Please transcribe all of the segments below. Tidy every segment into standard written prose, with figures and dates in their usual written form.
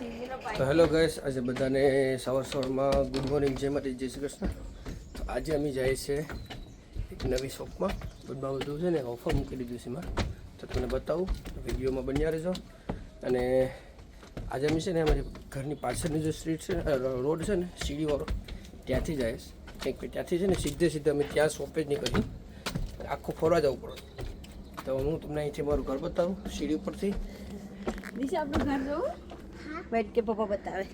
તો hello guys, આજે બધાને સવારમાં ગુડ મોર્નિંગ, જય માતાજી, જય શ્રી કૃષ્ણ. તો આજે અમે જઈએ છીએ એક નવી શોપમાં. બધું છે ને ઓફર મૂકી દીધું છે એમાં, તો તમને બતાવું, વિડીયોમાં બન્યા રહેજો. અને આજે અમે છે ને અમારી ઘરની પાછળની જે સ્ટ્રીટ છે ને, રોડ છે ને સીડીવાળો, ત્યાંથી જાય કંઈક ત્યાંથી છે ને સીધે અમે ત્યાં શોપે જ નહીં કરી, આખું ફરવા જવું પડે. તો હું તમને અહીંથી મારું ઘર બતાવું સીડી ઉપરથી. દિશા આપણું ઘર જોવું બેઠ કે પપ્પા બતાવે.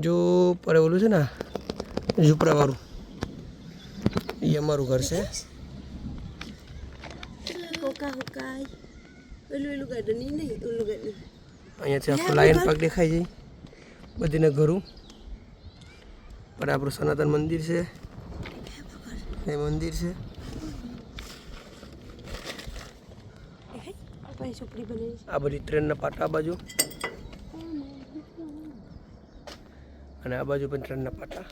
જો પરે ઓલું છે ને ઝૂપડાવાળું, એ અમારું ઘર છે. અહીંયાથી આખું લાયન પાર્ક દેખાય છે બધીને ઘરું. પણ આપણું સનાતન મંદિર છે, એ મંદિર છે. આ બધી ટ્રેનના પાટા આ બાજુ, અને આ બાજુ પણ ટ્રેનના પાટા.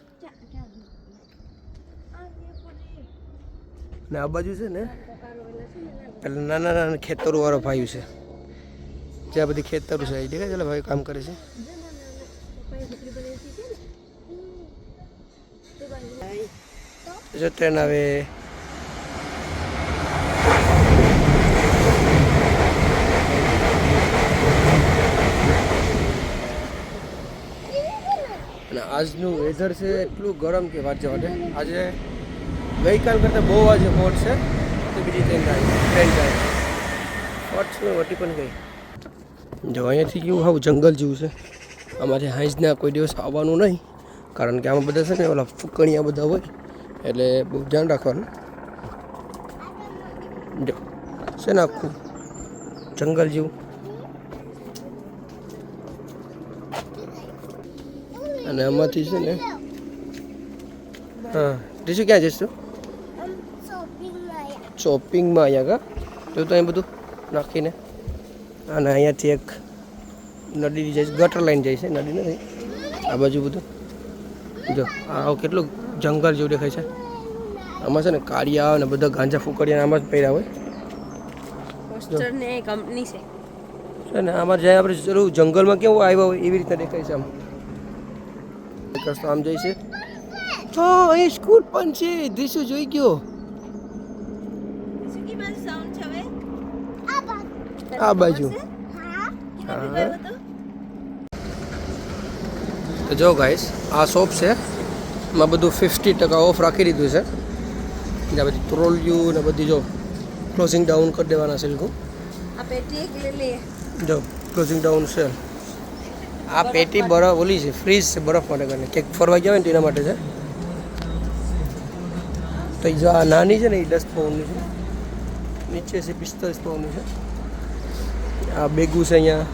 અને આ બાજુ છે ને પેલા નાના નાના ખેતરો વાળો ભાઈ છે, જ્યાં બધી ખેતરો છે એ દેખાય છે, ભાઈ કામ કરે છે. જો ટ્રેન આવે. અને આજનું વેધર છે એટલું ગરમ કે વાત જવા દે. આજે ગઈકાલ કરતાં બહુ આજે હોટ છે. તો બીજી ટ્રેન જાય હોટ છે, વટી પણ ગઈ. જો અહીંયાથી કેવું આવું જંગલ જેવું છે. અમારે હાંજના કોઈ દિવસ આવવાનું નહીં, કારણ કે આમાં બધા છે ને ઓલા ફૂકણીયા બધા હોય, એટલે બહુ ધ્યાન રાખવાનું. જો છે ને આખું જંગલ જેવું. અને આમાંથી છે ને હા રીશું ક્યાં જઈશ તું? શોપિંગમાં અહીંયા કા તો અહીં બધું નાખીને. અને અહીંયાથી એક નદી જાય, ગટર લાઈન જાય છે, નદી નથી આ બાજુ બધું. જો આ કેટલું જંગલ જેવું દેખાય છે. આમાં છે ને કાળિયા અને બધા ગાંજા ફૂકડિયા આમાં જ પહેર્યા હોય. કંપની છે ને આમાં જાય આપણે જરૂર જંગલમાં કેવું આવ્યા હોય એવી રીતના દેખાય છે. આમ રસ્તો આમ જાય છે. તો અહીં સ્કૂલ પણ છે. દ્રશ્યો જોઈ ગયો આ બાજુ. તો જો ગાઈસ, આ શોપ છે, એમાં બધું 50% ઓફ રાખી દીધું છે. જ્યાં બધી ટ્રોલિયું ને બધી જો ક્લોઝિંગ ડાઉન કરી દેવાના છે લોકો. જો ક્લોઝિંગ ડાઉન છે. આ પેટી બરફ ઓલી છે, ફ્રીજ છે બરફ માટે કરીને, ક્યાંક ફરવા ગયા હોય ને તેના માટે છે. તો જો આ નાની છે ને એ 10 પાઉન્ડની છે, નીચે છે 45 પાઉન્ડની છે. આ બેગું છે અહીંયા.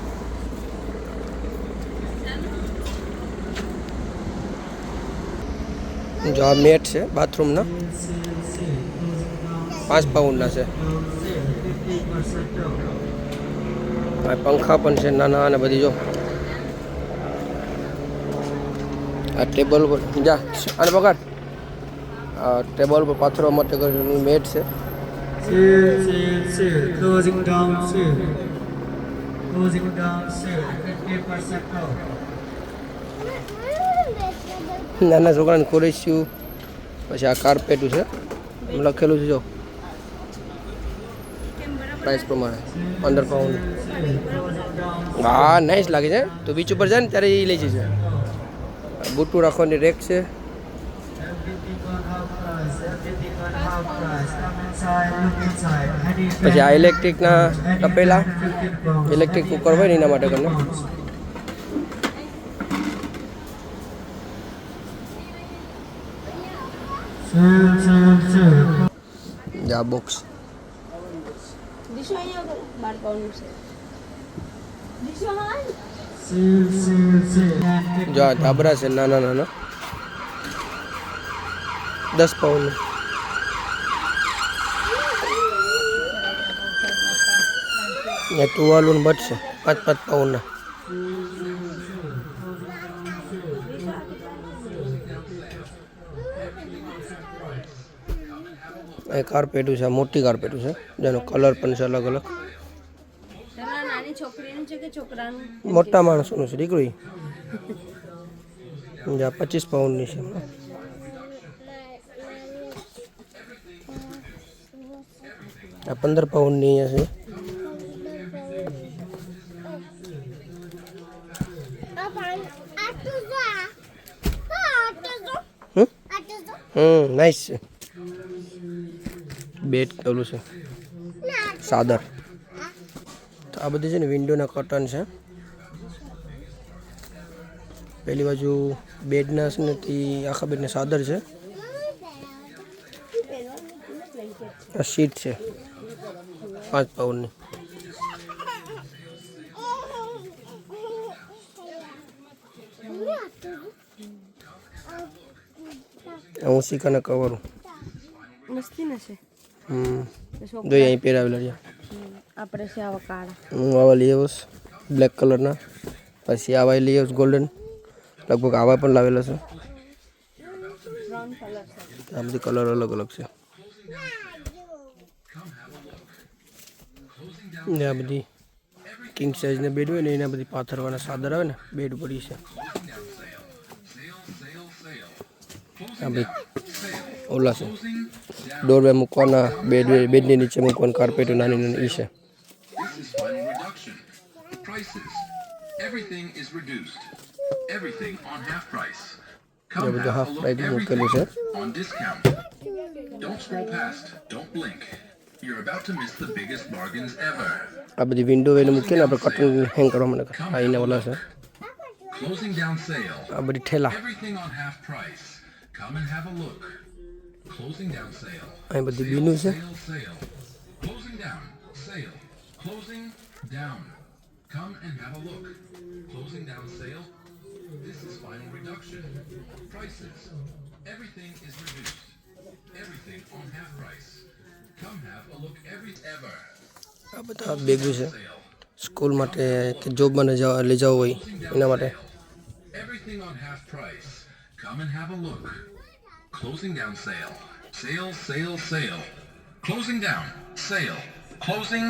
જો આ મેટ છે બાથરૂમના, 5 પાઉન્ડના છે. આ પંખા પણ છે નાના અને બધી. જો આ ટેબલ પર જા અને પકડ. આ ટેબલ પર પાથરવા માટે કરીને મેટ છે. નાના છોકરાને ખોરેસ્યું. પછી આ કાર્પેટું છે, લખેલું છે જો પ્રાઇસ પ્રમાણે 15 પાઉન્ડ. હા નાઈસ લાગે છે. તો બીચ ઉપર જાય ને ત્યારે એ લઈ જશે. બૂટું રાખવાની રેક છે. પછી આ ઇલેક્ટ્રિકના તપેલા, ઇલેક્ટ્રિક કુકર હોય ને એના માટે કરીને. આ બોક્સ જો આ ધાબરા છે નાના નાના, 10 પાઉન્ડ. ટુવાલું બટ છે 5-5 પાઉન્ડના. કાર્પેટું છે, મોટી કાર્પેટું છે, જેનો કલર પણ છે અલગ અલગ. એ છોકરીનું છે કે છોકરાનું? મોટા માણસોનું છે દીકરી. આ 25 પાઉન્ડની છે. આ 15 પાઉન્ડની અહીંયા છે. નાઈસ છે. બેડ ઓલું છે સાદર. તો આ બધી છે ને વિન્ડોના કર્ટન છે. પહેલી બાજુ બેડના છે ને તે આખા બેડને સાદર છે. આ શીટ છે 5 પાઉન્ડની. હું શીખાના કવર મસ્તી ના છે. જો અહીં પહેરાવેલા છે. આપણે છે આવા કાળા. હું આવા લઈ આવ્યો બ્લેક કલરના. પછી આવા લઈ આવ્યો ગોલ્ડન. લગભગ આવા પણ લાવેલા છે. બ્રાઉન કલર છે. આ બધી કલર અલગ અલગ છે. ને આ બધી કિંગ સાઇઝને બેડ હોય ને એના બધી પાથરવાના સાદર આવે ને બેડ પડી છે. આ બધી ઓલા છે ડોરવે મૂકવાના બેડની નીચે મૂકવાના કાર્પેટો નાની નાની એ છે. આ બધું હાફ પ્રાઇસ મૂકેલું છે. આ બધી વિન્ડો વેલે મૂકીએ ને આપણે કર્ટન હેંગ કરવા માટે આ એના ઓલા છે. આ બધી ઠેલા. અહીં બધી બીનું છે. આ બધા બેગો છે સ્કૂલ માટે કે જોબમાં લઈ જવા હોય એના માટે. Closing down sale. Sale, sale, sale. Closing down. Sale. Closing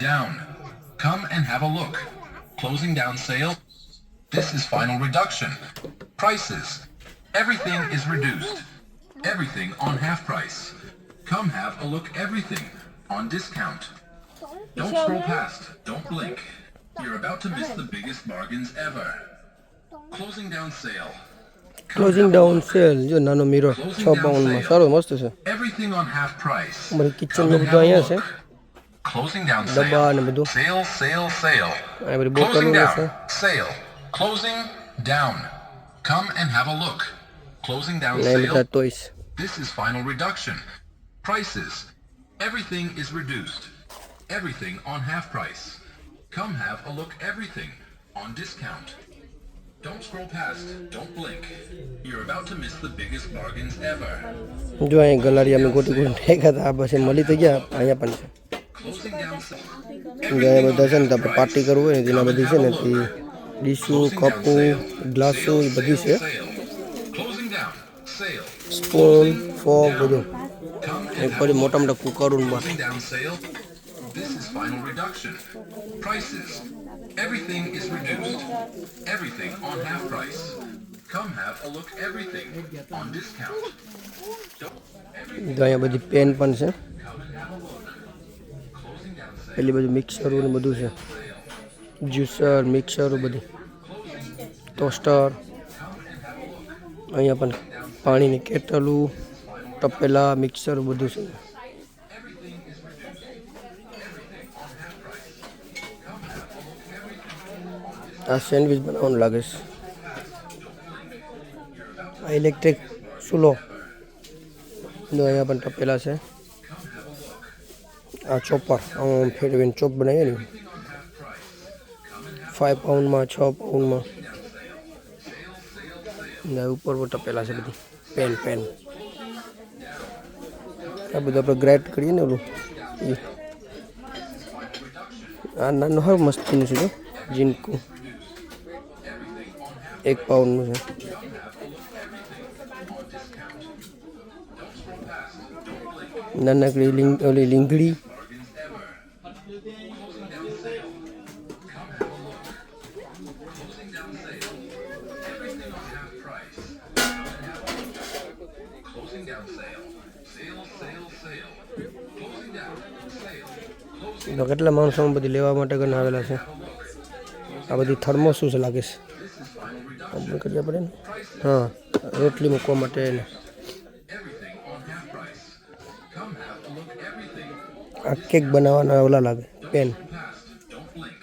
down. Come and have a look. Closing down sale. This is final reduction. Prices. Everything is reduced. Everything on half price. Come have a look. Everything on discount. Don't scroll past. Don't blink. You're about to miss the biggest bargains ever. Closing down sale. Closing down cell. જો નાનો મીરો 6 પાઉન્ડમાં સારો મસ્ત છે. Everything on half price. અમારી kitchen ને બધું અહીંયા છે. Closing down ડબ્બા sale. ને બધું. Sale, sale, sale. આ બધી બોટલો Closing છે. down. Sale. Closing down. Come and have a look. Closing down ને બધા sale. Toys. This is final reduction. Prices. Everything is reduced. Everything on half price. Come have a look. Everything on discount. Don't scroll past. Don't blink. You're about to miss the biggest bargains ever. જો અહીં ગલાડી અમે ગોટી ગોટી ઠેકા હતા. આ પછી મળી તો ગયા. અહીંયા પણ છે. Closing down sale. અહીંયા બધા છે ને તો આપણે પાર્ટી કરવું હોય ને તેના બધી છે ને તે ડીશું કપો ગ્લાસો એ બધી છે. Closing down. Sale. Spoon fork બધું. Come એક પછી મોટા મોટા કુકરો ને બાર. Closing down sale. This is final reduction. Prices. Everything is reduced. Everything on half price. Come have a look. Everything on discount. જો અહીંયા બધી પેન પણ છે. Closing down sale. પેલી બધું મિક્સરો ને બધું છે. જ્યુસર મિક્સરો બધી ટોસ્ટર. અહીંયા પણ પાણીની કેટલું તપેલા મિક્સર બધું છે. આ સેન્ડવિચ બનાવવાનું લાગે છે. આ ઇલેક્ટ્રિક ચૂલો. જો અહીંયા પણ તપેલા છે. આ ચોપર ફેરવીને ચોપ બનાવીએ ને 5 પાઉન્ડમાં 6 પાઉન્ડમાં. ને ઉપર પર તપેલા છે બધી પેન. આ બધું આપણે ગ્રાઇન્ડ કરીએ ને ઓલું એ. આ નાનું હવે મસ્તીનું છે જો જીનકું 1 પાઉન્ડનું છે. નાનકડી ઓલી લીંગડી Closing down sale. Come have a look. Closing down sale. Everything on half price. Come and have a look. Closing down sale. Sale, sale, sale. Closing down sale. Closing તો કેટલા માણસો બધી લેવા માટે કરીને આવેલા છે. આ બધી થર્મોસુસ લાગે છે. ઓપન કરી આપણે ને. હા, રોટલી મૂકવા માટે ને everything on half price. Come have a look. Everything. આ કેક બનાવવાના ઓલા લાગે pen. Past. Don't blink.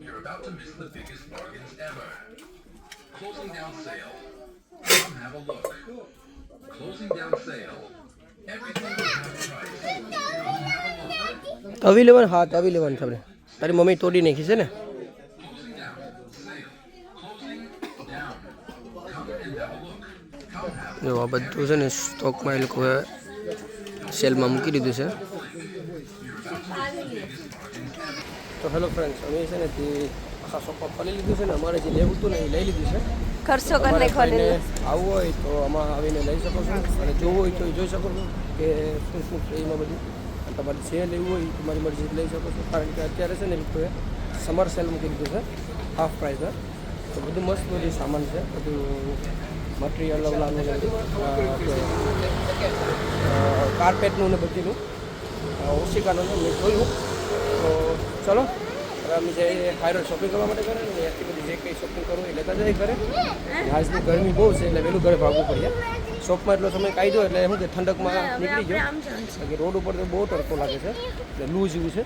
You're about to miss the biggest bargains ever. Closing down sale. Come have a look. Closing down sale. Everything on half price. Come have a look. તવી લેવાની. હા, તવી લેવાની છે આપણે. તારી mummy તોડી નાખી છે ને. Closing down sale. Closing down. Come and have a look. Come have જો આ બધું છે ને સ્ટોકમાં એ લોકોએ સેલમાં મૂકી દીધું છે. તો હેલો ફ્રેન્ડ્સ, અમે છે ને તે આખા શોપમાં ફરી લીધું છે ને અમારે જે લેવું હતું ને એ લઈ લીધું છે. ખર્ચો કરી તમારે નાખવાનો. કોઈને આવવું હોય તો આમાં આવીને લઈ શકો છો અને જોવું હોય તો એ જોઈ શકો છો કે શું શું છે એમાં બધું. અને તમારે જે લેવું હોય તમારી મરજી લઈ શકો છો, કારણ કે અત્યારે છે ને એ લોકોએ સમર સેલ મૂકી દીધું છે હાફ પ્રાઇસમાં. તો બધું મસ્ત બધું સામાન છે, બધું મટીરિયલ ઓલાનું ને કાર્પેટનું ને બધીનું ઓશિકાનું મેં જોયું. તો ચલો હવે અમે જઈએ ફાઇનલ શોપિંગ કરવા માટે કરે ને એટલી બધી જે કંઈ શોપિંગ કરવું એ લેતા જાય ઘરે. આજની ગરમી બહુ છે એટલે વહેલું ઘરે ભાગવું પડે. શોપમાં એટલો સમય કાઢ્યો એટલે શું કે ઠંડકમાં નીકળી ગયો, બાકી રોડ ઉપર તો બહુ તડકો લાગે છે એટલે લૂ જેવું છે.